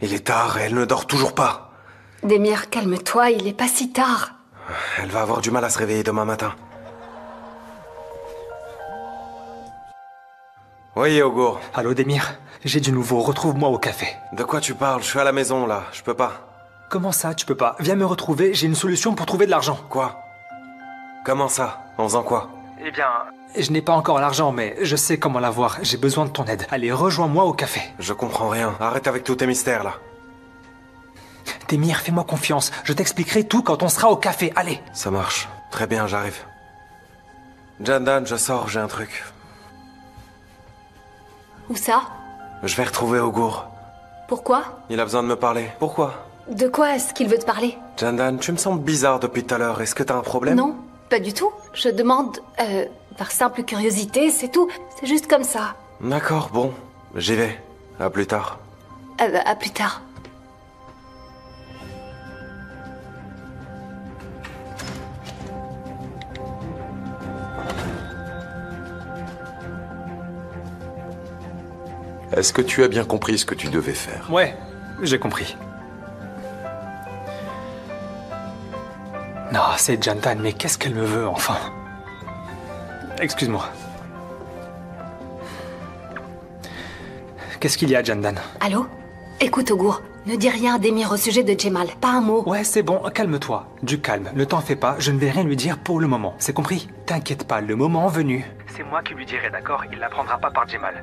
Il est tard et elle ne dort toujours pas. Demir, calme-toi, il est pas si tard. Elle va avoir du mal à se réveiller demain matin. Oui, Augur. Allô, Demir. J'ai du nouveau, retrouve-moi au café. De quoi tu parles? Je suis à la maison, là. Je peux pas. Comment ça, tu peux pas? Viens me retrouver, j'ai une solution pour trouver de l'argent. Quoi? Comment ça? En faisant quoi? Eh bien, je n'ai pas encore l'argent, mais je sais comment l'avoir. J'ai besoin de ton aide. Allez, rejoins-moi au café. Je comprends rien. Arrête avec tous tes mystères, là. Demir, fais-moi confiance. Je t'expliquerai tout quand on sera au café. Allez. Ça marche. Très bien, j'arrive. Jandan, je sors, j'ai un truc. Où ça? Je vais retrouver Augur. Pourquoi? Il a besoin de me parler. Pourquoi? De quoi est-ce qu'il veut te parler? Jandan, tu me sembles bizarre depuis tout à l'heure. Est-ce que t'as un problème? Non, pas du tout. Je demande, par simple curiosité, c'est tout. C'est juste comme ça. D'accord, bon. J'y vais. À plus tard. À plus tard. Est-ce que tu as bien compris ce que tu devais faire? Ouais, j'ai compris. Non, c'est Jandan, mais qu'est-ce qu'elle me veut, enfin? Excuse-moi. Qu'est-ce qu'il y a, Jandan? Allô? Écoute, Augur, ne dis rien à Demir au sujet de Jemal, pas un mot. Ouais, c'est bon, calme-toi. Du calme, ne t'en fais pas, je ne vais rien lui dire pour le moment, c'est compris? T'inquiète pas, le moment venu. C'est moi qui lui dirai, d'accord? Il l'apprendra pas par Jemal.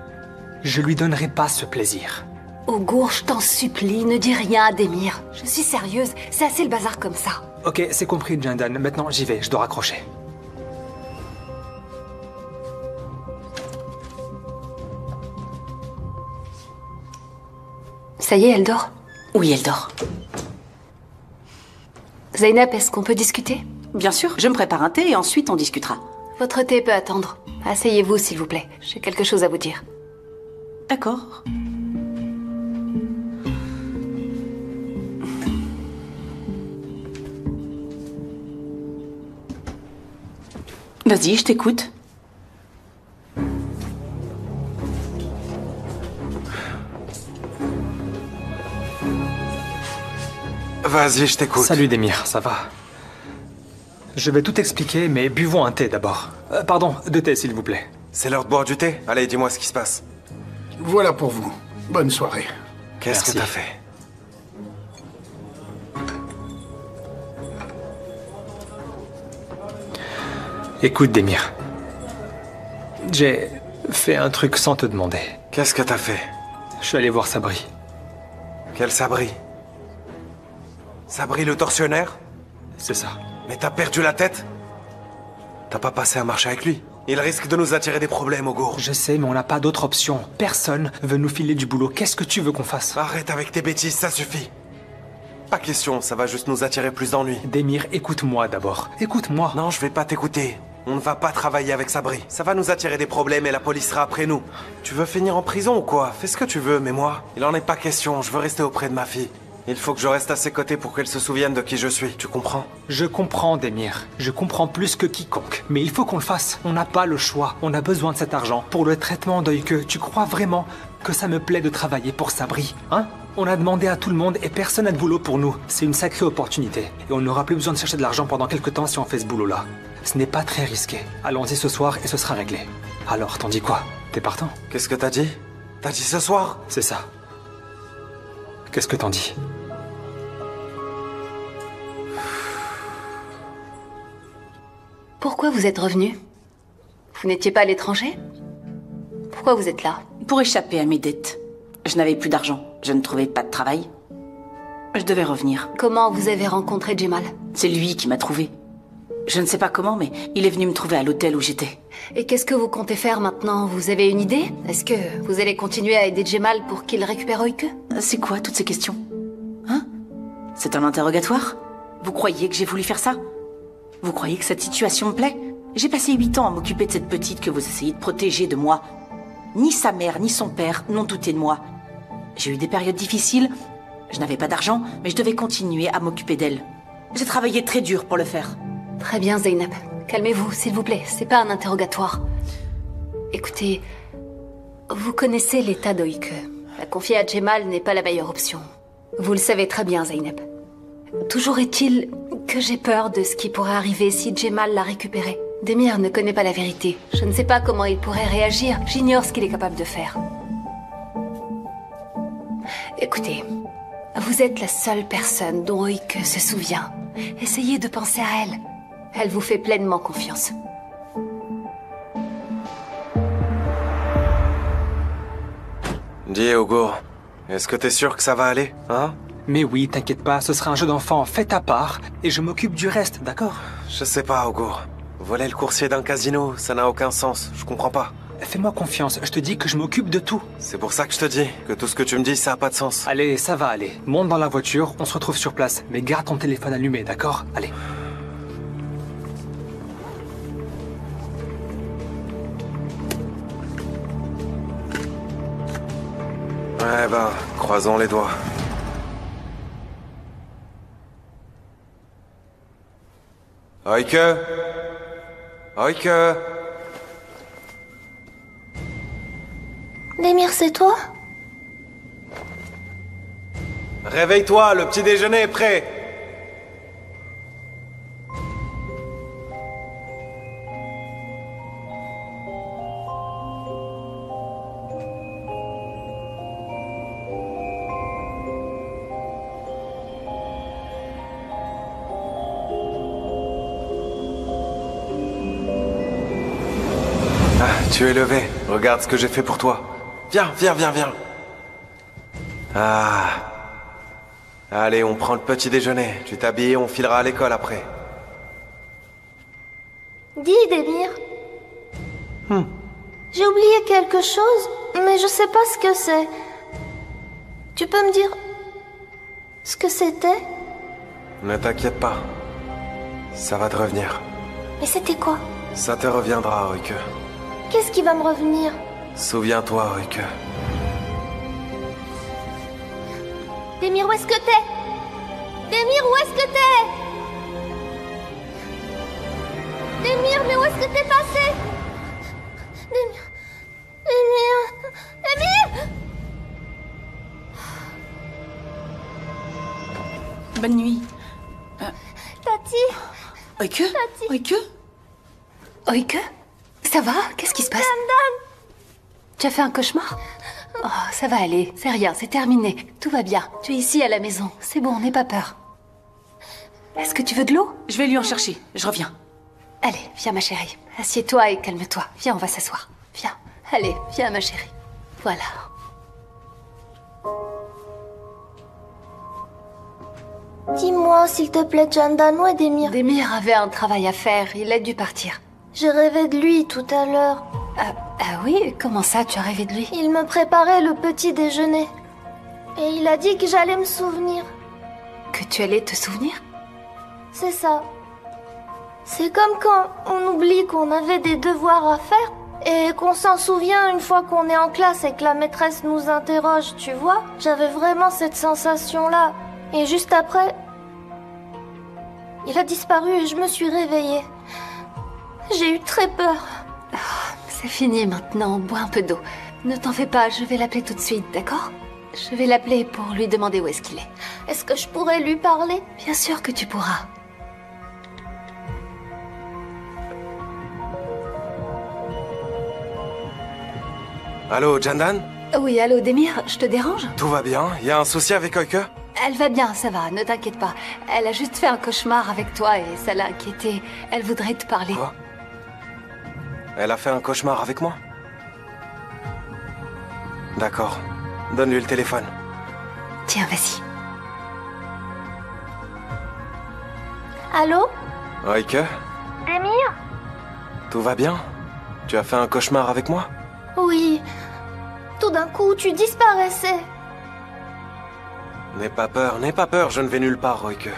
Je lui donnerai pas ce plaisir. Augur, je t'en supplie, ne dis rien à Demir. Je suis sérieuse, c'est assez le bazar comme ça. Ok, c'est compris, Jandan. Maintenant, j'y vais, je dois raccrocher. Ça y est, elle dort? Oui, elle dort. Zeynep, est-ce qu'on peut discuter? Bien sûr, je me prépare un thé et ensuite on discutera. Votre thé peut attendre. Asseyez-vous, s'il vous plaît. J'ai quelque chose à vous dire. D'accord. Vas-y, je t'écoute. Vas-y, je t'écoute. Salut Demir, ça va? Je vais tout expliquer, mais buvons un thé d'abord. Pardon, 2 thés s'il vous plaît. C'est l'heure de boire du thé? Allez, dis-moi ce qui se passe. Voilà pour vous. Bonne soirée. Qu'est-ce que Merci. t'as fait? Écoute Demir, j'ai fait un truc sans te demander. Qu'est-ce que t'as fait? Je suis allé voir Sabri. Quel Sabri? Sabri le tortionnaire? C'est ça. Mais t'as perdu la tête? T'as pas passé un marché avec lui? Il risque de nous attirer des problèmes, Augur. Je sais, mais on n'a pas d'autre option. Personne veut nous filer du boulot. Qu'est-ce que tu veux qu'on fasse? Arrête avec tes bêtises, ça suffit. Pas question, ça va juste nous attirer plus d'ennuis. Demir, écoute-moi d'abord. Écoute-moi. Non, je vais pas t'écouter. On ne va pas travailler avec Sabri. Ça va nous attirer des problèmes et la police sera après nous. Tu veux finir en prison ou quoi? Fais ce que tu veux, mais moi, il en est pas question. Je veux rester auprès de ma fille. Il faut que je reste à ses côtés pour qu'elle se souvienne de qui je suis. Tu comprends? Je comprends, Demir. Je comprends plus que quiconque. Mais il faut qu'on le fasse. On n'a pas le choix. On a besoin de cet argent pour le traitement d'Oyke. Tu crois vraiment que ça me plaît de travailler pour Sabri? Hein? On a demandé à tout le monde et personne n'a de boulot pour nous. C'est une sacrée opportunité. Et on n'aura plus besoin de chercher de l'argent pendant quelques temps si on fait ce boulot-là. Ce n'est pas très risqué. Allons-y ce soir et ce sera réglé. Alors, t'en dis quoi? T'es partant? Qu'est-ce que t'as dit? T'as dit ce soir? C'est ça. Qu'est-ce que t'en dis? Pourquoi vous êtes revenu? Vous n'étiez pas à l'étranger? Pourquoi vous êtes là? Pour échapper à mes dettes. Je n'avais plus d'argent. Je ne trouvais pas de travail. Je devais revenir. Comment vous avez rencontré Jemal? C'est lui qui m'a trouvé. Je ne sais pas comment, mais il est venu me trouver à l'hôtel où j'étais. Et qu'est-ce que vous comptez faire maintenant? Vous avez une idée? Est-ce que vous allez continuer à aider Jemal pour qu'il récupère Oike? C'est quoi toutes ces questions? Hein? C'est un interrogatoire? Vous croyez que j'ai voulu faire ça? Vous croyez que cette situation me plaît? J'ai passé 8 ans à m'occuper de cette petite que vous essayez de protéger de moi. Ni sa mère, ni son père n'ont douté de moi. J'ai eu des périodes difficiles. Je n'avais pas d'argent, mais je devais continuer à m'occuper d'elle. J'ai travaillé très dur pour le faire. Très bien, Zeynep. Calmez-vous, s'il vous plaît. C'est pas un interrogatoire. Écoutez, vous connaissez l'état d'Oike. La confier à Jemal n'est pas la meilleure option. Vous le savez très bien, Zeynep. Toujours est-il que j'ai peur de ce qui pourrait arriver si Jemal l'a récupéré. Demir ne connaît pas la vérité. Je ne sais pas comment il pourrait réagir. J'ignore ce qu'il est capable de faire. Écoutez, vous êtes la seule personne dont Oike se souvient. Essayez de penser à elle. Elle vous fait pleinement confiance. Dis, Ogo, est-ce que t'es sûr que ça va aller, hein? Mais oui, t'inquiète pas, ce sera un jeu d'enfant fait à part, et je m'occupe du reste, d'accord? Je sais pas, Ogo. Voler le coursier d'un casino, ça n'a aucun sens, je comprends pas. Fais-moi confiance, je te dis que je m'occupe de tout. C'est pour ça que je te dis, que tout ce que tu me dis, ça a pas de sens. Allez, ça va aller. Monte dans la voiture, on se retrouve sur place, mais garde ton téléphone allumé, d'accord? Allez. Ouais ben, croisons les doigts. Oike! Oike! Demir, c'est toi? Réveille-toi, le petit déjeuner est prêt! Tu es levé. Regarde ce que j'ai fait pour toi. Viens, viens, viens, viens. Ah. Allez, on prend le petit déjeuner. Tu t'habilles et on filera à l'école après. Dis, Demir. J'ai oublié quelque chose, mais je sais pas ce que c'est. Tu peux me dire ce que c'était? Ne t'inquiète pas. Ça va te revenir. Mais c'était quoi? Ça te reviendra, Oike. Qu'est-ce qui va me revenir? Souviens-toi, Oike. Demir, où est-ce que t'es? Demir, où est-ce que t'es? Demir, mais où est-ce que t'es passé? Demir... Demir... Demir! Bonne nuit. Tati! Oike? Oike? Oike? Ça va? Qu'est-ce qui se passe? Jandan! Tu as fait un cauchemar? Oh, ça va aller. C'est rien, c'est terminé. Tout va bien. Tu es ici à la maison. C'est bon, n'aie pas peur. Est-ce que tu veux de l'eau? Je vais lui en chercher. Je reviens. Allez, viens ma chérie. Assieds-toi et calme-toi. Viens, on va s'asseoir. Viens. Allez, viens ma chérie. Voilà. Dis-moi, s'il te plaît, Jandan, où est Demir? Demir avait un travail à faire. Il a dû partir. J'ai rêvé de lui tout à l'heure. Ah oui? Comment ça, tu as rêvé de lui? Il me préparait le petit déjeuner. Et il a dit que j'allais me souvenir. Que tu allais te souvenir? C'est ça. C'est comme quand on oublie qu'on avait des devoirs à faire et qu'on s'en souvient une fois qu'on est en classe et que la maîtresse nous interroge, tu vois? J'avais vraiment cette sensation-là. Et juste après, il a disparu et je me suis réveillée. J'ai eu très peur. C'est fini maintenant, bois un peu d'eau. Ne t'en fais pas, je vais l'appeler tout de suite, d'accord? Je vais l'appeler pour lui demander où est-ce qu'il est. Est-ce que je pourrais lui parler? Bien sûr que tu pourras. Allô, Jandan? Oui, allô, Demir, je te dérange? Tout va bien? Y a un souci avec Oike? Elle va bien, ça va, ne t'inquiète pas. Elle a juste fait un cauchemar avec toi et ça l'a inquiétée. Elle voudrait te parler. Quoi? Elle a fait un cauchemar avec moi? D'accord. Donne-lui le téléphone. Tiens, vas-y. Allô? Oike? Demir? Tout va bien? Tu as fait un cauchemar avec moi? Oui. Tout d'un coup, tu disparaissais. N'aie pas peur, je ne vais nulle part, Oike.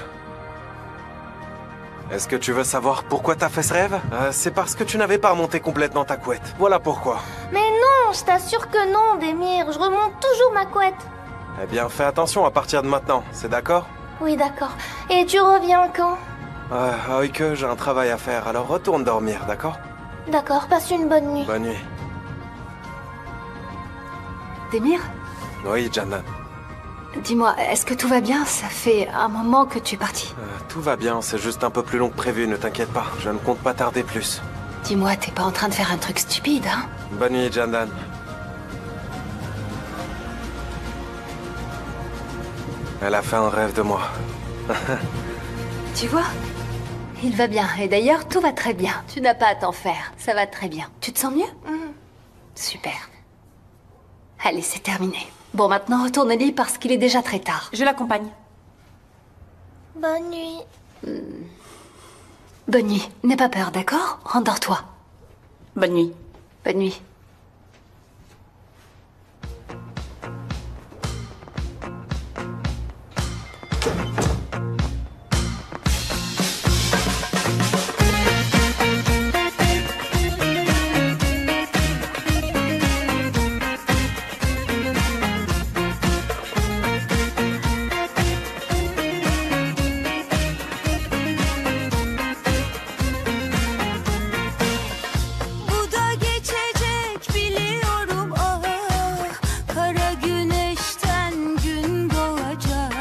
Est-ce que tu veux savoir pourquoi t'as fait ce rêve? C'est parce que tu n'avais pas remonté complètement ta couette. Voilà pourquoi. Mais non, je t'assure que non, Demir. Je remonte toujours ma couette. Eh bien, fais attention à partir de maintenant, c'est d'accord? Oui, d'accord. Et tu reviens quand? Oike, j'ai un travail à faire, alors retourne dormir, d'accord? D'accord, passe une bonne nuit. Bonne nuit. Demir? Oui, Jandan. Dis-moi, est-ce que tout va bien? Ça fait un moment que tu es parti. Tout va bien, c'est juste un peu plus long que prévu, ne t'inquiète pas. Je ne compte pas tarder plus. Dis-moi, t'es pas en train de faire un truc stupide, hein? Bonne nuit, Jandan. Elle a fait un rêve de moi. Tu vois? Il va bien. Et d'ailleurs, tout va très bien. Tu n'as pas à t'en faire. Ça va très bien. Tu te sens mieux? Super. Allez, c'est terminé. Bon, maintenant, retourne au lit parce qu'il est déjà très tard. Je l'accompagne. Bonne nuit. Bonne nuit. N'aie pas peur, d'accord? Rendors-toi. Bonne nuit. Bonne nuit. Bu da geçecek biliyorum ah. Kara güneşten gün doğacak.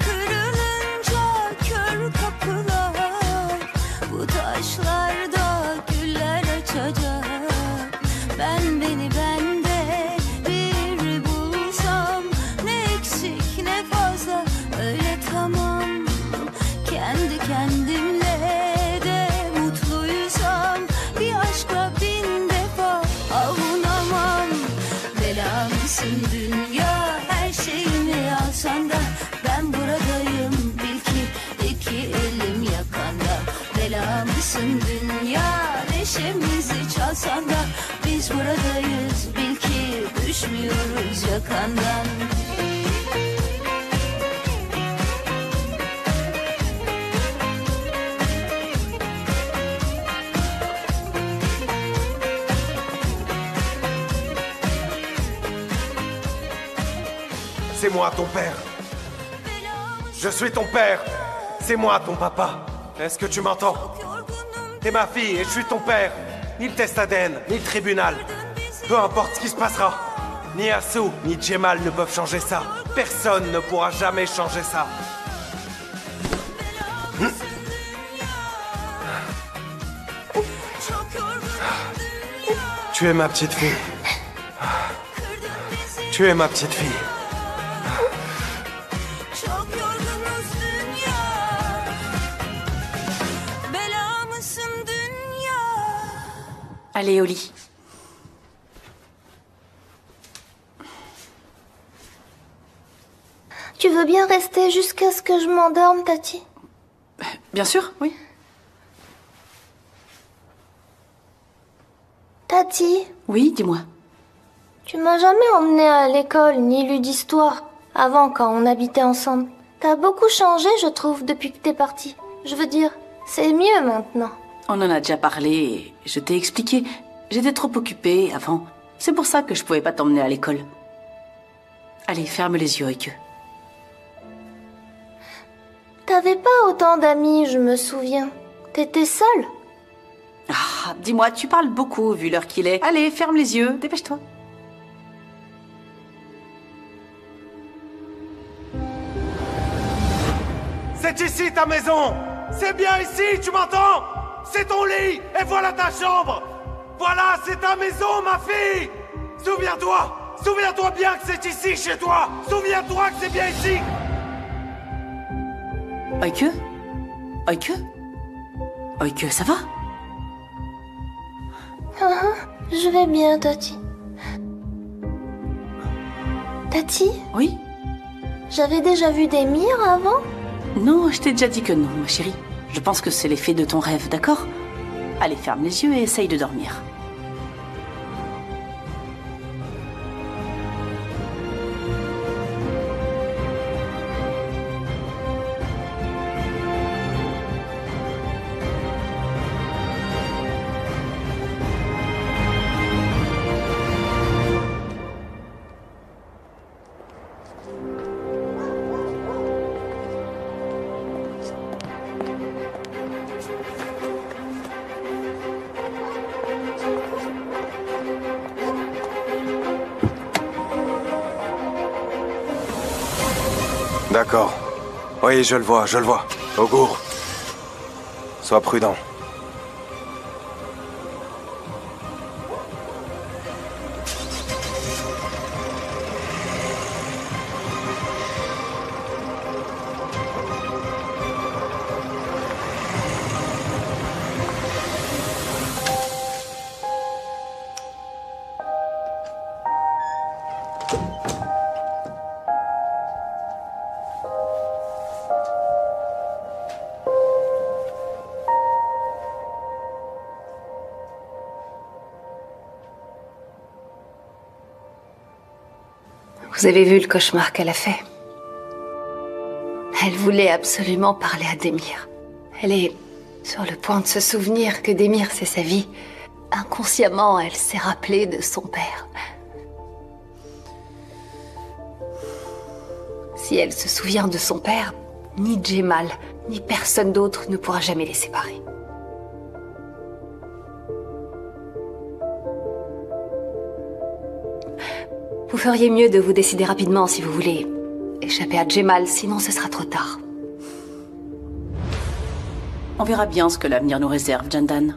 Kırılınca kör kapılar. Bu taşlarda güller açacak. Ben beni bende bir bulsam. Ne eksik ne fazla öyle tamam. Kendi kendimle de mutluysam. Bir aşkla bin defa avunamam. Belamsın dünya, her şeyimi alsan da ben buradayım bil ki iki elim yakanda. Belamsın dünya, neşemizi çalsan da biz buradayız bil ki düşmüyoruz yakandan. C'est moi ton père. Je suis ton père. C'est moi ton papa. Est-ce que tu m'entends? T'es ma fille et je suis ton père. Ni le test ADN, ni le tribunal. Peu importe ce qui se passera. Ni Asu, ni Jemal ne peuvent changer ça. Personne ne pourra jamais changer ça. Tu es ma petite fille. Tu es ma petite fille. Çok yorgunuz dünya. Bela mısın dünya? Allez, au lit. Tu veux bien rester jusqu'à ce que je m'endorme, Tati? Bien sûr, oui. Tati, Oui, dis-moi. tu m'as jamais emmenée à l'école ni lu d'histoire avant quand on habitait ensemble. T'as beaucoup changé, je trouve, depuis que t'es partie. Je veux dire, c'est mieux maintenant. On en a déjà parlé et je t'ai expliqué. J'étais trop occupée avant. C'est pour ça que je pouvais pas t'emmener à l'école. Allez, ferme les yeux, Oike. T'avais pas autant d'amis, je me souviens. T'étais seule? Ah, dis-moi, tu parles beaucoup vu l'heure qu'il est. Allez, ferme les yeux, dépêche-toi. C'est ici ta maison. C'est bien ici, tu m'entends? C'est ton lit et voilà ta chambre. Voilà, c'est ta maison, ma fille. Souviens-toi. Souviens-toi bien que c'est ici chez toi. Souviens-toi que c'est bien ici. Oike? Oike? Oike, ça va? Je vais bien, Tati. Tati, Oui? j'avais déjà vu des mires avant? Non, je t'ai déjà dit que non, ma chérie. Je pense que c'est l'effet de ton rêve, d'accord? Allez, ferme les yeux et essaye de dormir. D'accord. Oui, je le vois, je le vois. Ogour. Sois prudent. Vous avez vu le cauchemar qu'elle a fait? Elle voulait absolument parler à Demir. Elle est sur le point de se souvenir que Demir, c'est sa vie. Inconsciemment, elle s'est rappelée de son père. Si elle se souvient de son père, ni Jemal, ni personne d'autre ne pourra jamais les séparer. Vous feriez mieux de vous décider rapidement si vous voulez échapper à Jemal, sinon ce sera trop tard. On verra bien ce que l'avenir nous réserve, Jandan.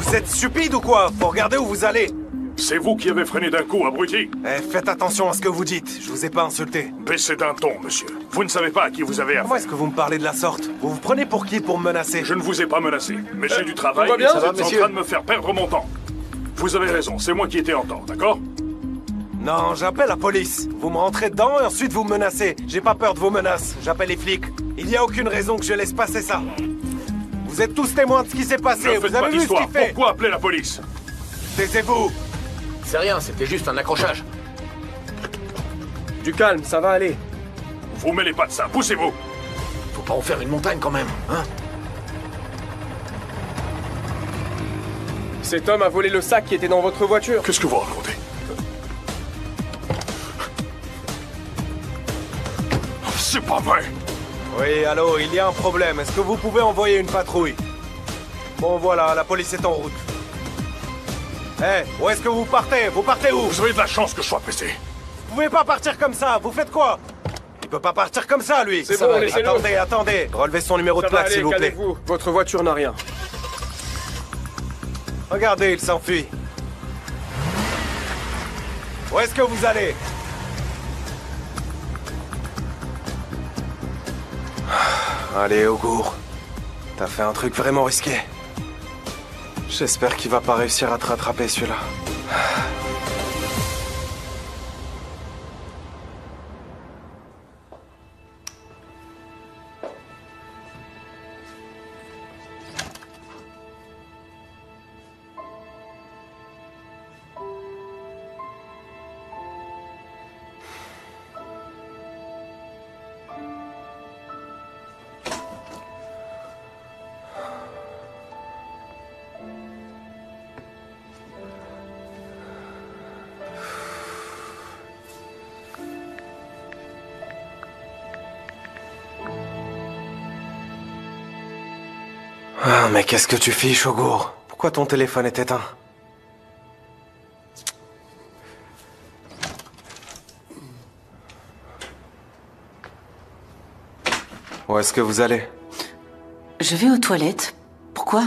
Vous êtes stupide ou quoi? Faut regarder où vous allez. C'est vous qui avez freiné d'un coup, abruti. Eh, faites attention à ce que vous dites. Je vous ai pas insulté. Baissez d'un ton, monsieur. Vous ne savez pas à qui vous avez Comment affaire. est-ce que vous me parlez de la sorte? Vous vous prenez pour qui pour me menacer? Je ne vous ai pas menacé, mais j'ai du travail va et bien, vous êtes en monsieur train de me faire perdre mon temps. Vous avez raison, c'est moi qui étais en tort, d'accord? Non, j'appelle la police. Vous me rentrez dedans et ensuite vous me menacez. J'ai pas peur de vos menaces. J'appelle les flics. Il n'y a aucune raison que je laisse passer ça. Vous êtes tous témoins de ce qui s'est passé. Ne Vous faites pas avez vu ce d'histoire. qu'il fait? Pourquoi appeler la police? Taisez-vous. C'est rien, c'était juste un accrochage. Du calme, ça va aller. Vous mêlez pas de ça, poussez-vous. Faut pas en faire une montagne quand même, hein? Cet homme a volé le sac qui était dans votre voiture. Qu'est-ce que vous racontez? C'est pas vrai. Oui, allô, il y a un problème. Est-ce que vous pouvez envoyer une patrouille? Bon, voilà, la police est en route. Eh, où est-ce que vous partez? Vous partez où? Vous avez de la chance que je sois pressé. Vous pouvez pas partir comme ça. Vous faites quoi? Il peut pas partir comme ça, lui. C'est bon, laissez-le. Attendez, attendez. Relevez son numéro de Ça va plaque, aller, s'il vous plaît. calmez-vous. Votre voiture n'a rien. Regardez, il s'enfuit. Où est-ce que vous allez? Allez, Ogour. T'as fait un truc vraiment risqué. J'espère qu'il va pas réussir à te rattraper, celui-là. Ah, mais qu'est-ce que tu fiches, Ogour? Pourquoi ton téléphone est éteint? Où est-ce que vous allez? Je vais aux toilettes. Pourquoi?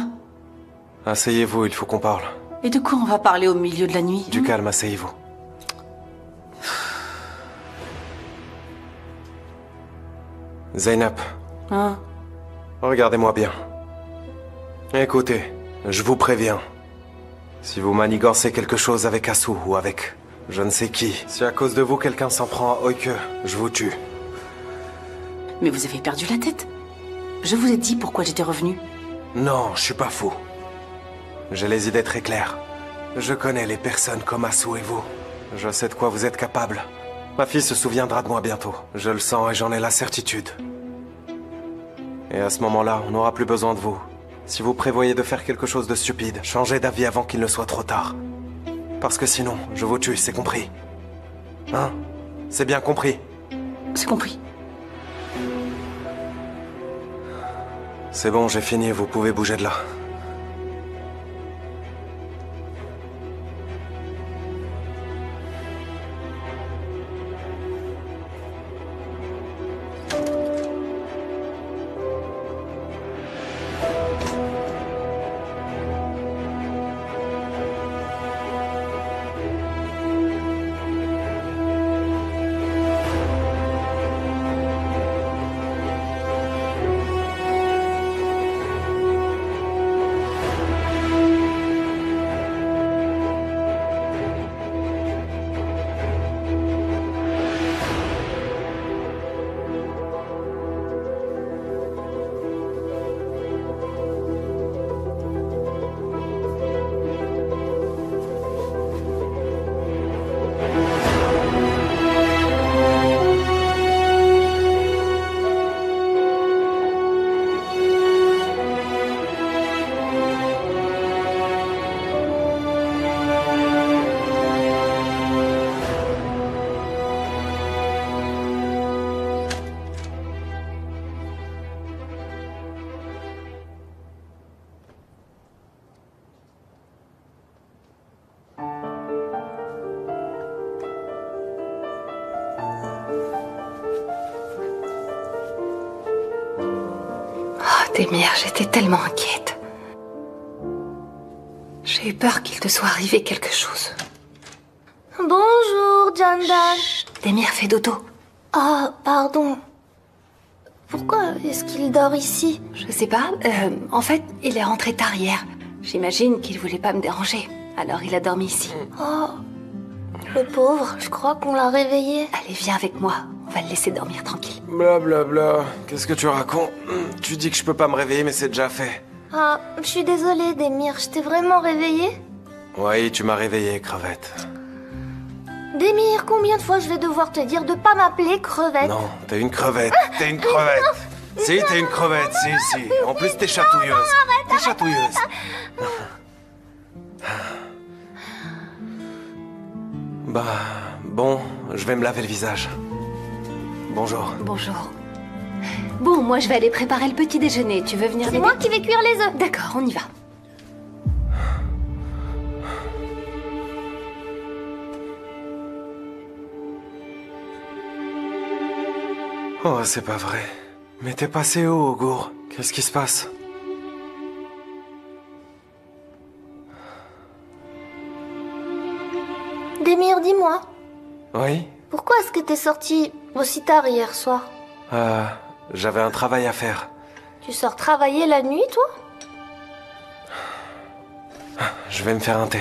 Asseyez-vous, il faut qu'on parle. Et de quoi on va parler au milieu de la nuit? Du calme, asseyez-vous. Zeynep, Hein? regardez-moi bien. Écoutez, je vous préviens. Si vous manigancez quelque chose avec Assou ou avec je ne sais qui, si à cause de vous quelqu'un s'en prend à Oike, je vous tue. Mais vous avez perdu la tête. Je vous ai dit pourquoi j'étais revenu. Non, je suis pas fou. J'ai les idées très claires. Je connais les personnes comme Asu et vous. Je sais de quoi vous êtes capable. Ma fille se souviendra de moi bientôt. Je le sens et j'en ai la certitude. Et à ce moment-là, on n'aura plus besoin de vous. Si vous prévoyez de faire quelque chose de stupide, changez d'avis avant qu'il ne soit trop tard. Parce que sinon, je vous tue, c'est compris? Hein? C'est bien compris? C'est compris. C'est bon, j'ai fini, vous pouvez bouger de là. Demir, j'étais tellement inquiète. J'ai eu peur qu'il te soit arrivé quelque chose. Bonjour, Jandan. Demir, fais dodo. Ah, pardon. Pourquoi est-ce qu'il dort ici? Je sais pas, en fait, il est rentré tard hier. J'imagine qu'il voulait pas me déranger. Alors il a dormi ici. Oh, le pauvre, je crois qu'on l'a réveillé. Allez, viens avec moi. On va le laisser dormir tranquille. Blablabla. Qu'est-ce que tu racontes? Tu dis que je peux pas me réveiller, mais c'est déjà fait. Ah, je suis désolée, Demir. Je t'ai vraiment réveillé? Oui, tu m'as réveillé, crevette. Demir, combien de fois je vais devoir te dire de pas m'appeler crevette? Non, t'es une crevette. T'es une crevette. Si, t'es une crevette, si. En plus, t'es chatouilleuse. T'es chatouilleuse. Bah, bon, je vais me laver le visage. Bonjour. Bonjour. Bon, moi je vais aller préparer le petit déjeuner. Tu veux venir C'est m'aider? moi qui vais cuire les œufs. D'accord, on y va. Oh, c'est pas vrai. Mais t'es passé où, Augur? Qu'est-ce qui se passe? Demir, dis-moi. Oui? Pourquoi est-ce que t'es sorti aussi tard hier soir? J'avais un travail à faire. Tu sors travailler la nuit, toi? Je vais me faire un thé.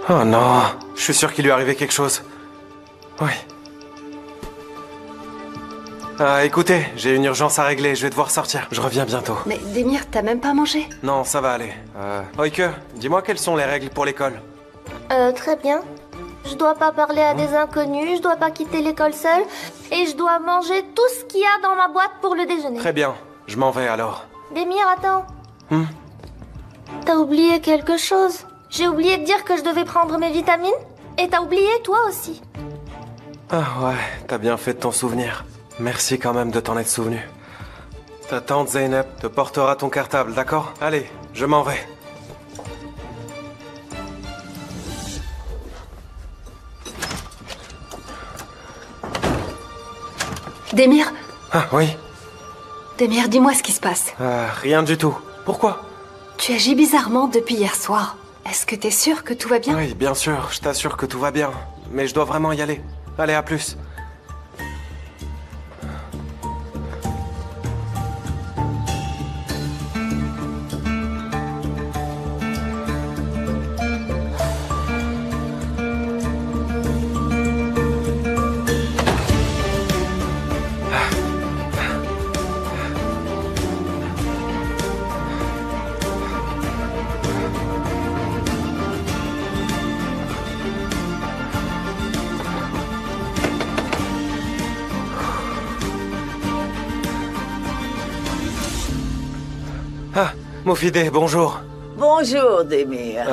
Oh non, je suis sûr qu'il lui est arrivé quelque chose. Oui. Ah, écoutez, j'ai une urgence à régler, je vais devoir sortir. Je reviens bientôt. Mais Demir, t'as même pas mangé? Non, ça va aller. Oike, dis-moi quelles sont les règles pour l'école? Très bien. Je dois pas parler à des inconnus, je dois pas quitter l'école seule, et je dois manger tout ce qu'il y a dans ma boîte pour le déjeuner. Très bien, je m'en vais alors. Demir, attends. T'as oublié quelque chose? J'ai oublié de dire que je devais prendre mes vitamines, et t'as oublié toi aussi. Ah ouais, t'as bien fait de t'en souvenir. Merci quand même de t'en être souvenu. Ta tante Zeynep te portera ton cartable, d'accord? Allez, je m'en vais. Demir? Ah oui? Demir, dis-moi ce qui se passe. Rien du tout. Pourquoi? Tu agis bizarrement depuis hier soir. Est-ce que t'es sûr que tout va bien? Oui, bien sûr, je t'assure que tout va bien. Mais je dois vraiment y aller. Allez, à plus. Mofide, bonjour. Bonjour, Demir.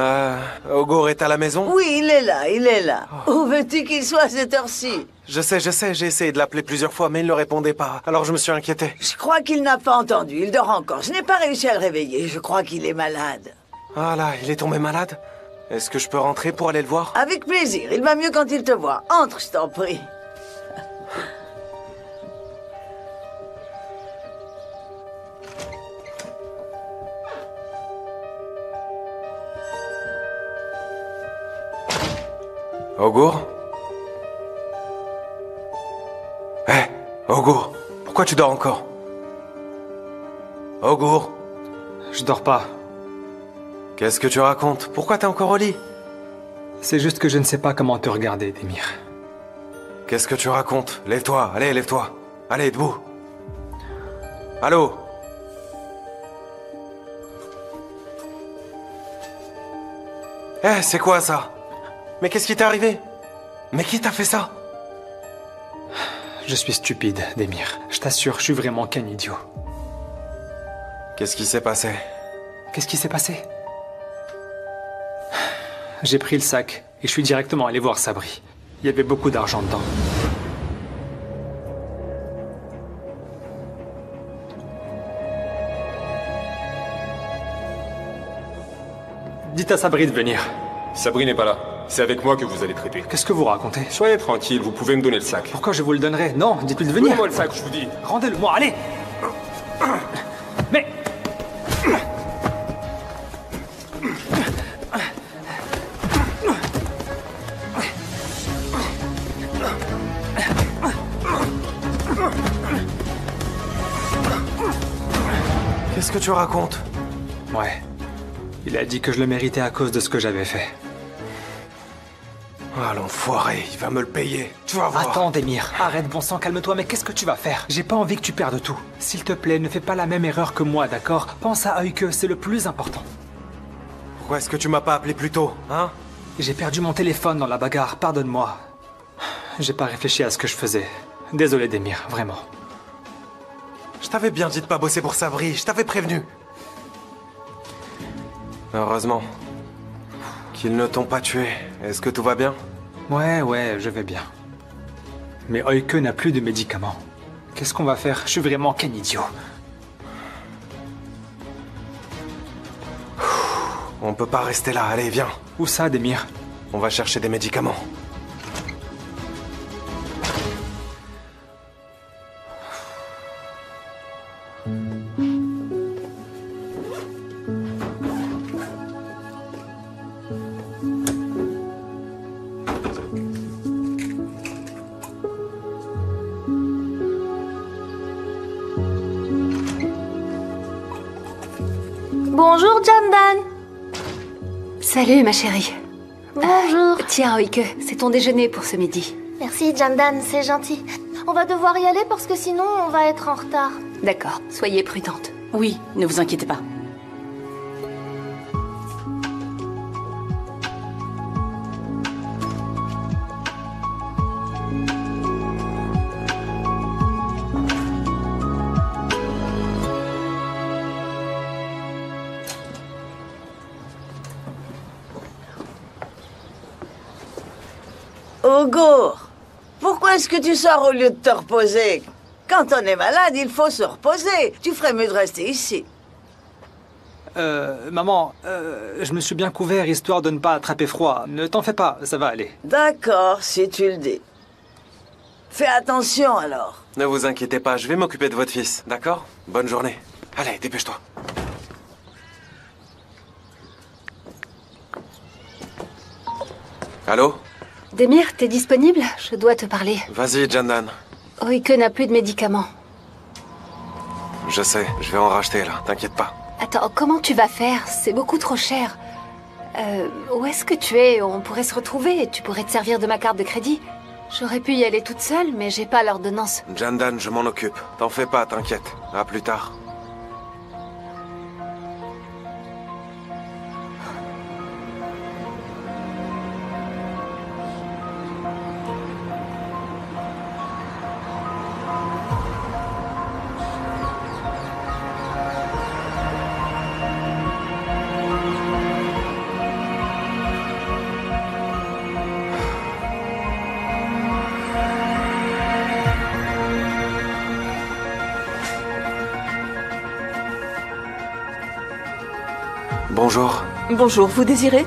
Ogur est à la maison? Oui, il est là, il est là. Où veux-tu qu'il soit à cette heure-ci? Je sais, j'ai essayé de l'appeler plusieurs fois, mais il ne répondait pas. Alors je me suis inquiété. Je crois qu'il n'a pas entendu, il dort encore. Je n'ai pas réussi à le réveiller, je crois qu'il est malade. Ah là, il est tombé malade? Est-ce que je peux rentrer pour aller le voir? Avec plaisir, il va mieux quand il te voit. Entre, je t'en prie. Ogur? Hé, Ogur, pourquoi tu dors encore? Ogur? Je dors pas. Qu'est-ce que tu racontes? Pourquoi t'es encore au lit? C'est juste que je ne sais pas comment te regarder, Demir. Qu'est-ce que tu racontes? Lève-toi, allez, lève-toi. Allez, debout. Allô? Eh, c'est quoi ça? Mais qu'est-ce qui t'est arrivé? Mais qui t'a fait ça? Je suis stupide, Demir. Je t'assure, je suis vraiment qu'un idiot. Qu'est-ce qui s'est passé? Qu'est-ce qui s'est passé? J'ai pris le sac et je suis directement allé voir Sabri. Il y avait beaucoup d'argent dedans. Dites à Sabri de venir. Sabri n'est pas là. C'est avec moi que vous allez traiter. Qu'est-ce que vous racontez? Soyez tranquille, vous pouvez me donner le sac. Pourquoi je vous le donnerai? Non, dites-lui de venir. Donnez-moi le sac, je vous dis. Rendez-le-moi, allez. Mais... Qu'est-ce que tu racontes? Ouais. Il a dit que je le méritais à cause de ce que j'avais fait. Ah, l'enfoiré, il va me le payer. Tu vas voir. Attends, Demir. Arrête, bon sang, calme-toi, mais qu'est-ce que tu vas faire? J'ai pas envie que tu perdes tout. S'il te plaît, ne fais pas la même erreur que moi, d'accord? Pense à Euke, c'est le plus important. Pourquoi est-ce que tu m'as pas appelé plus tôt, hein? J'ai perdu mon téléphone dans la bagarre, pardonne-moi. J'ai pas réfléchi à ce que je faisais. Désolé, Demir, vraiment. Je t'avais bien dit de pas bosser pour Sabri, je t'avais prévenu. Heureusement qu'ils ne t'ont pas tué. Est-ce que tout va bien? Ouais, je vais bien. Mais Euke n'a plus de médicaments. Qu'est-ce qu'on va faire? Je suis vraiment qu'un idiot. On peut pas rester là, allez, viens. Où ça, Demir? On va chercher des médicaments. Bonjour, Jandan. Salut, ma chérie. Bonjour. Tiens, Euke, c'est ton déjeuner pour ce midi. Merci, Jandan, c'est gentil. On va devoir y aller parce que sinon, on va être en retard. D'accord, soyez prudente. Oui, ne vous inquiétez pas. Ogur, pourquoi est-ce que tu sors au lieu de te reposer? Quand on est malade, il faut se reposer. Tu ferais mieux de rester ici. Maman, je me suis bien couvert histoire de ne pas attraper froid. Ne t'en fais pas, ça va aller. D'accord, si tu le dis. Fais attention alors. Ne vous inquiétez pas, je vais m'occuper de votre fils, d'accord? Bonne journée. Allez, dépêche-toi. Allô? Demir, t'es disponible? Je dois te parler. Vas-y, Jandan. Euke n'a plus de médicaments. Je sais, je vais en racheter là, t'inquiète pas. Attends, comment tu vas faire? C'est beaucoup trop cher. Où est-ce que tu es? On pourrait se retrouver et tu pourrais te servir de ma carte de crédit. J'aurais pu y aller toute seule, mais j'ai pas l'ordonnance. Jandan, je m'en occupe. T'en fais pas, t'inquiète. À plus tard. Bonjour. Bonjour, vous désirez?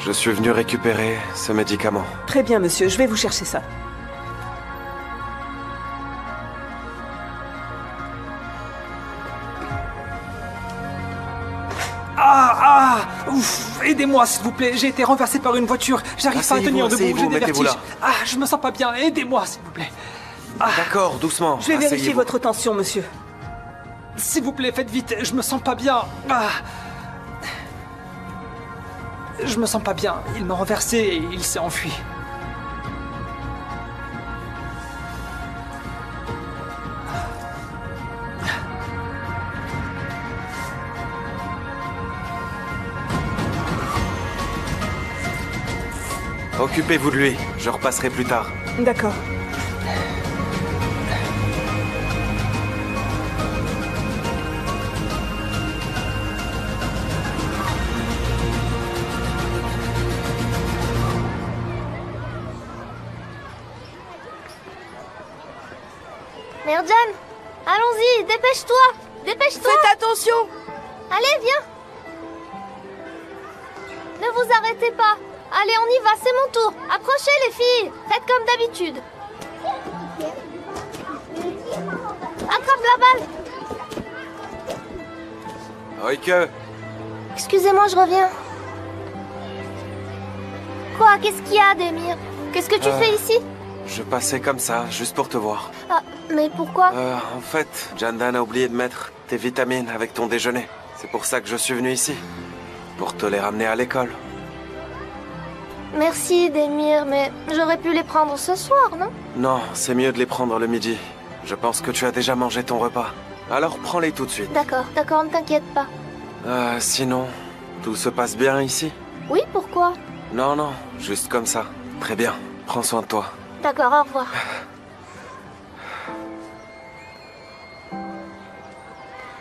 Je suis venu récupérer ce médicament. Très bien, monsieur, je vais vous chercher ça. Ouf, aidez-moi s'il vous plaît, j'ai été renversé par une voiture. J'arrive pas à tenir debout, j'ai des vertiges. Ah, je me sens pas bien, aidez-moi s'il vous plaît. D'accord, doucement. Je vais vérifier votre tension, monsieur. S'il vous plaît, faites vite, je me sens pas bien. Je me sens pas bien, il m'a renversé et il s'est enfui. Occupez-vous de lui, je repasserai plus tard. D'accord. Merdjan, allons-y, dépêche-toi. Dépêche-toi. Faites attention. Allez, viens. Ne vous arrêtez pas. Allez, on y va, c'est mon tour. Approchez les filles. Faites comme d'habitude. Attrape la balle. Oike. Excusez-moi, je reviens. Quoi? Qu'est-ce qu'il y a, Demir? Qu'est-ce que tu fais ici? Je passais comme ça, juste pour te voir. Ah, mais pourquoi? En fait, Jandan a oublié de mettre tes vitamines avec ton déjeuner. C'est pour ça que je suis venu ici. Pour te les ramener à l'école. Merci, Demir, mais j'aurais pu les prendre ce soir, non? Non, c'est mieux de les prendre le midi. Je pense que tu as déjà mangé ton repas. Alors prends-les tout de suite. D'accord, ne t'inquiète pas. Sinon, tout se passe bien ici? Oui, pourquoi? Non, juste comme ça. Très bien, prends soin de toi. D'accord, au revoir.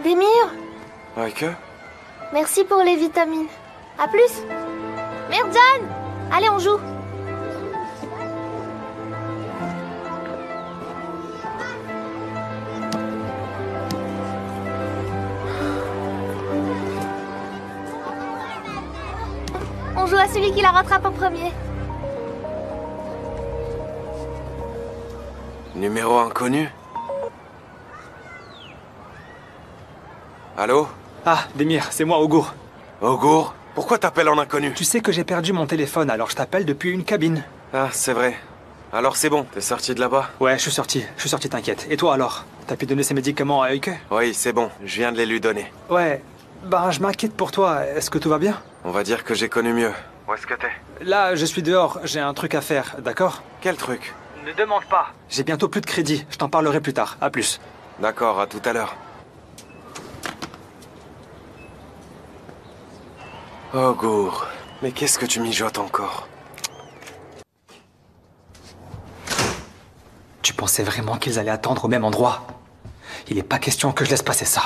Demir? Oike? Merci pour les vitamines. À plus. Merdjan! Allez, on joue. On joue à celui qui la rattrape en premier. Numéro inconnu? Allô? Ah, Demir, c'est moi, Augour. Augour? Pourquoi t'appelles en inconnu? Tu sais que j'ai perdu mon téléphone, alors je t'appelle depuis une cabine. Ah, c'est vrai. Alors c'est bon, t'es sorti de là-bas? Ouais, je suis sorti, t'inquiète. Et toi alors? T'as pu donner ces médicaments à Oike? Oui, c'est bon, je viens de les lui donner. Ouais, je m'inquiète pour toi, est-ce que tout va bien? On va dire que j'ai connu mieux. Où est-ce que t'es? Là, je suis dehors, j'ai un truc à faire, d'accord? Quel truc? Ne demande pas. J'ai bientôt plus de crédit, je t'en parlerai plus tard, à plus. D'accord, à tout à l'heure. Augour, mais qu'est-ce que tu mijotes encore? Tu pensais vraiment qu'ils allaient attendre au même endroit? Il n'est pas question que je laisse passer ça.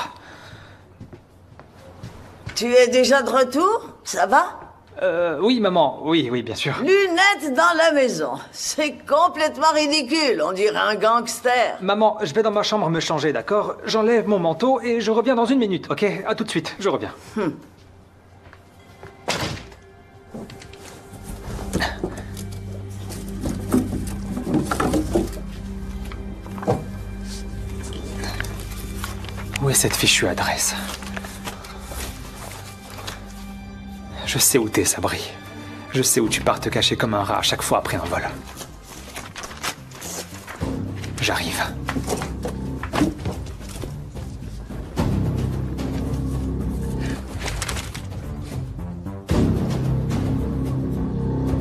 Tu es déjà de retour? Ça va? Oui, maman, oui, bien sûr. Lunettes dans la maison. C'est complètement ridicule, on dirait un gangster. Maman, je vais dans ma chambre me changer, d'accord? J'enlève mon manteau et je reviens dans 1 minute, ok? À tout de suite, je reviens. Où est cette fichue adresse? Je sais où t'es, Sabri. Je sais où tu pars te cacher comme un rat à chaque fois après un vol. J'arrive.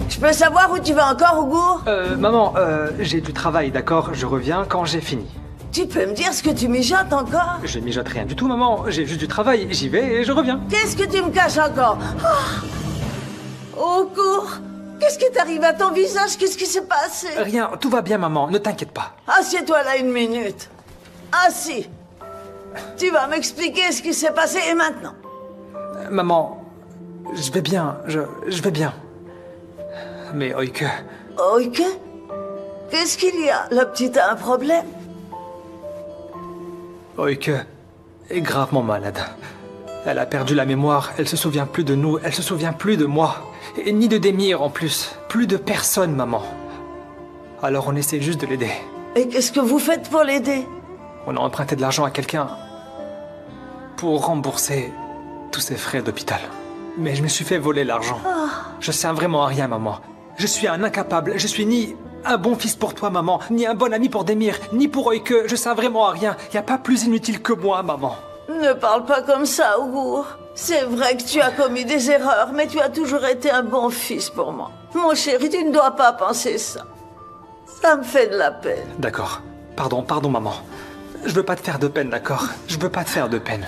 Je peux savoir où tu vas encore, Augour? Maman, j'ai du travail, d'accord? Je reviens quand j'ai fini. Tu peux me dire ce que tu mijotes encore? Je mijote rien du tout, maman. J'ai juste du travail. J'y vais et je reviens. Qu'est-ce que tu me caches encore? Augour, qu'est-ce qui t'arrive à ton visage? Qu'est-ce qui s'est passé? Rien, tout va bien, maman. Ne t'inquiète pas. Assieds-toi là 1 minute. Assis. Tu vas m'expliquer ce qui s'est passé et maintenant. Maman, je vais bien. Je vais bien. Mais Oike... Oike? Qu'est-ce qu'il y a? La petite a un problème? Oike est gravement malade. Elle a perdu la mémoire, elle se souvient plus de nous, elle se souvient plus de moi. Et ni de Demir en plus. Plus de personne, maman. Alors on essaie juste de l'aider. Et qu'est-ce que vous faites pour l'aider? On a emprunté de l'argent à quelqu'un pour rembourser tous ses frais d'hôpital. Mais je me suis fait voler l'argent. Je sers vraiment à rien, maman. Je suis un incapable. Je suis ni un bon fils pour toi, maman, ni un bon ami pour Demir, ni pour Oike. Je sers vraiment à rien. Y a pas plus inutile que moi, maman. Ne parle pas comme ça, Augur. C'est vrai que tu as commis des erreurs, mais tu as toujours été un bon fils pour moi. Mon chéri, tu ne dois pas penser ça. Ça me fait de la peine. D'accord. Pardon, maman. Je veux pas te faire de peine, d'accord? Je veux pas te faire de peine.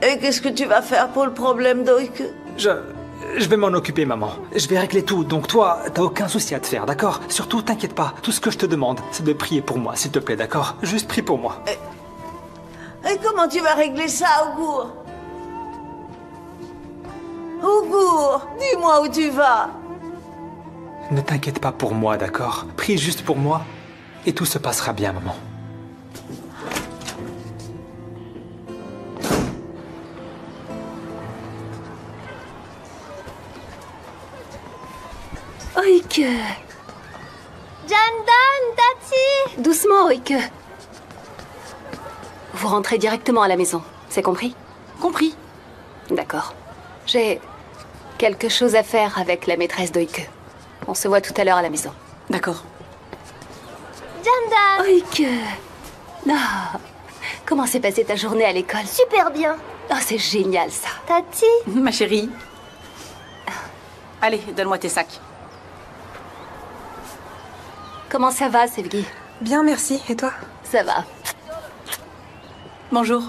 Et qu'est-ce que tu vas faire pour le problème d'Oike? Je vais m'en occuper, maman. Je vais régler tout. Donc toi, t'as aucun souci à te faire, d'accord? Surtout, t'inquiète pas. Tout ce que je te demande, c'est de prier pour moi, s'il te plaît, d'accord? Juste prie pour moi. Et comment tu vas régler ça, Augur? Augur, dis-moi où tu vas. Ne t'inquiète pas pour moi, d'accord? Prie juste pour moi et tout se passera bien, maman. Oike. Jandan, Tati. Doucement, Oike. Vous rentrez directement à la maison, c'est compris? Compris. D'accord. J'ai quelque chose à faire avec la maîtresse d'Oike. On se voit tout à l'heure à la maison. D'accord. Jandan. Oike. Ah. Comment s'est passée ta journée à l'école? Super bien. Oh, c'est génial, ça. Tati. Ma chérie. Allez, donne-moi tes sacs. Comment ça va, Sevgi? Bien, merci. Et toi? Ça va. Bonjour.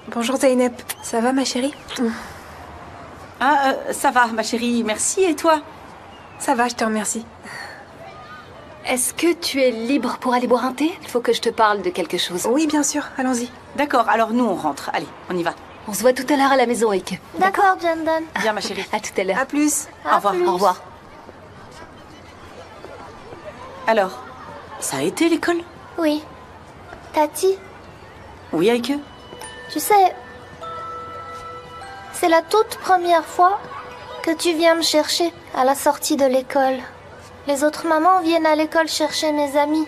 Bonjour, Zeynep. Ça va, ma chérie? Ah, ça va, ma chérie. Merci. Et toi? Ça va, je te remercie. Est-ce que tu es libre pour aller boire un thé? Il faut que je te parle de quelque chose. Oui, bien sûr. Allons-y. D'accord, alors nous, on rentre. Allez, on y va. On se voit tout à l'heure à la maison, Oike. D'accord, Jandan. Bien, ma chérie. À tout à l'heure. À plus. Au revoir. plus. Au revoir. Alors, ça a été l'école? Oui. Tati, Oui, avec eux. tu sais, c'est la toute première fois que tu viens me chercher à la sortie de l'école. Les autres mamans viennent à l'école chercher mes amis.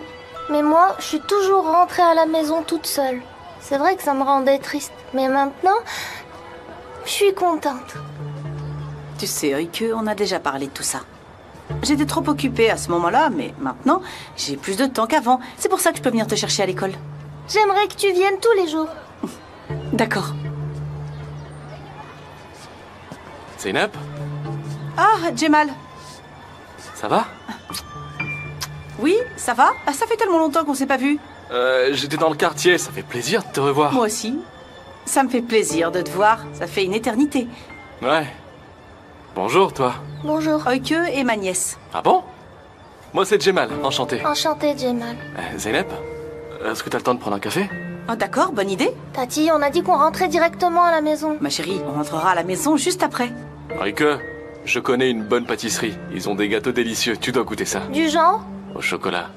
Mais moi, je suis toujours rentrée à la maison toute seule. C'est vrai que ça me rendait triste. Mais maintenant, je suis contente. Tu sais, Oike, on a déjà parlé de tout ça. J'étais trop occupée à ce moment-là, mais maintenant, j'ai plus de temps qu'avant. C'est pour ça que je peux venir te chercher à l'école. J'aimerais que tu viennes tous les jours. D'accord. Zeynep, Ah, Jemal. ça va? Oui, ça va? Ah, ça fait tellement longtemps qu'on s'est pas vus. J'étais dans le quartier, ça fait plaisir de te revoir. Moi aussi. Ça me fait plaisir de te voir. Ça fait une éternité. Ouais. Bonjour, toi. Bonjour. Oike et ma nièce. Ah bon? Moi, c'est Jemal, enchanté. Enchantée, Jemal. Zeynep, est-ce que t'as le temps de prendre un café? Oh, d'accord, bonne idée. Tati, on a dit qu'on rentrait directement à la maison. Ma chérie, on rentrera à la maison juste après. Oike, je connais une bonne pâtisserie. Ils ont des gâteaux délicieux, tu dois goûter ça. Du genre? Au chocolat.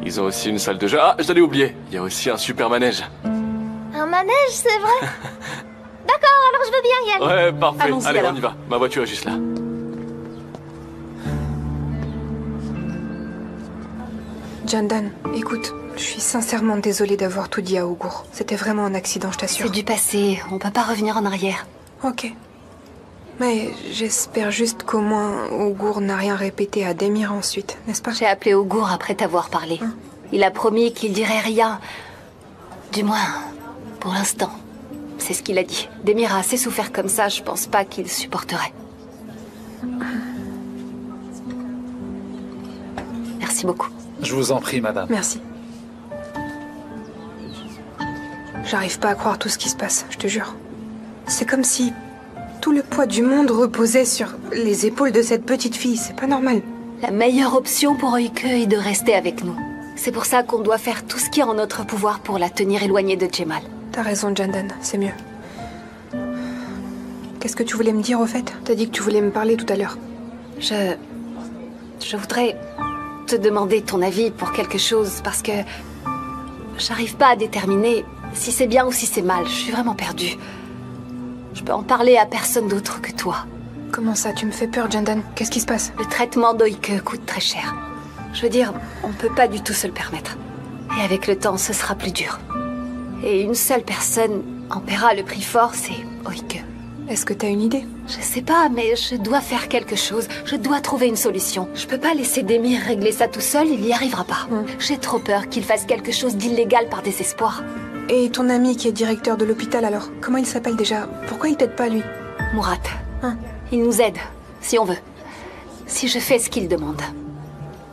Ils ont aussi une salle de jeu. Ah, je l'ai oublié. Il y a aussi un super manège. Un manège, c'est vrai? D'accord, alors je veux bien y aller. Ouais, parfait. Allons-y, Allez, alors. on y va. Ma voiture est juste là. Jandan, écoute, je suis sincèrement désolée d'avoir tout dit à Augur. C'était vraiment un accident, je t'assure. C'est du passé, on peut pas revenir en arrière. Ok. Mais j'espère juste qu'au moins Augur n'a rien répété à Demir ensuite, n'est-ce pas? J'ai appelé Augur après t'avoir parlé. Il a promis qu'il dirait rien. Du moins, pour l'instant. C'est ce qu'il a dit. Demir a assez souffert comme ça, je pense pas qu'il supporterait. Merci beaucoup. Je vous en prie, madame. Merci. J'arrive pas à croire tout ce qui se passe, je te jure. C'est comme si tout le poids du monde reposait sur les épaules de cette petite fille. C'est pas normal. La meilleure option pour Oike est de rester avec nous. C'est pour ça qu'on doit faire tout ce qui est en notre pouvoir pour la tenir éloignée de Jemal. T'as raison, Jandan, c'est mieux. Qu'est-ce que tu voulais me dire, au fait? T'as dit que tu voulais me parler tout à l'heure. Je voudrais te demander ton avis pour quelque chose, parce que J'arrive pas à déterminer si c'est bien ou si c'est mal. Je suis vraiment perdue. Je peux en parler à personne d'autre que toi. Comment ça, tu me fais peur, Jandan? Qu'est-ce qui se passe? Le traitement d'Oike coûte très cher. Je veux dire, on peut pas du tout se le permettre. Et avec le temps, ce sera plus dur. Et une seule personne en paiera le prix fort, c'est Oike. Est-ce que t'as une idée? Je sais pas, mais je dois faire quelque chose. Je dois trouver une solution. Je peux pas laisser Demir régler ça tout seul, il y arrivera pas. J'ai trop peur qu'il fasse quelque chose d'illégal par désespoir. Et ton ami qui est directeur de l'hôpital alors? Comment il s'appelle déjà? Pourquoi il t'aide pas, lui? Murat. Il nous aide, si on veut. Si je fais ce qu'il demande.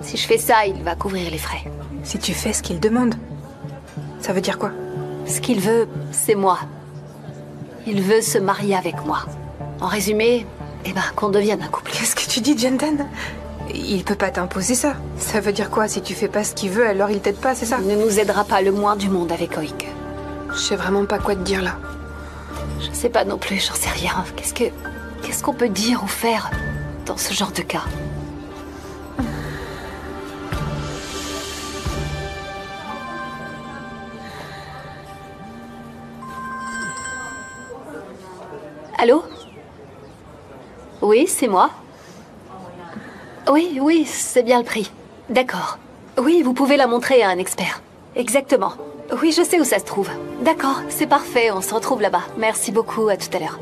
Si je fais ça, il va couvrir les frais. Si tu fais ce qu'il demande? Ça veut dire quoi? Ce qu'il veut, c'est moi. Il veut se marier avec moi. En résumé, qu'on devienne un couple. Qu'est-ce que tu dis, Jandan? Il peut pas t'imposer ça. Ça veut dire quoi? Si tu fais pas ce qu'il veut, alors il t'aide pas, c'est ça? Il ne nous aidera pas le moins du monde avec Oike. Je sais vraiment pas quoi te dire là. Je sais pas non plus, j'en sais rien. Qu'est-ce qu'on peut dire ou faire dans ce genre de cas? Allô? Oui, c'est moi. Oui, c'est bien le prix. D'accord. Oui, vous pouvez la montrer à un expert. Exactement. Oui, je sais où ça se trouve. D'accord, c'est parfait, on se retrouve là-bas. Merci beaucoup, à tout à l'heure.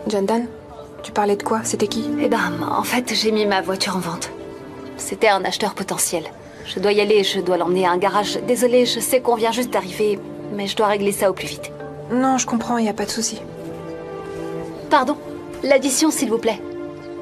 Jandan, tu parlais de quoi? C'était qui? En fait, j'ai mis ma voiture en vente. C'était un acheteur potentiel. Je dois y aller, je dois l'emmener à un garage. Désolée, je sais qu'on vient juste d'arriver, mais je dois régler ça au plus vite. Non, je comprends, y a pas de souci. Pardon, l'addition, s'il vous plaît.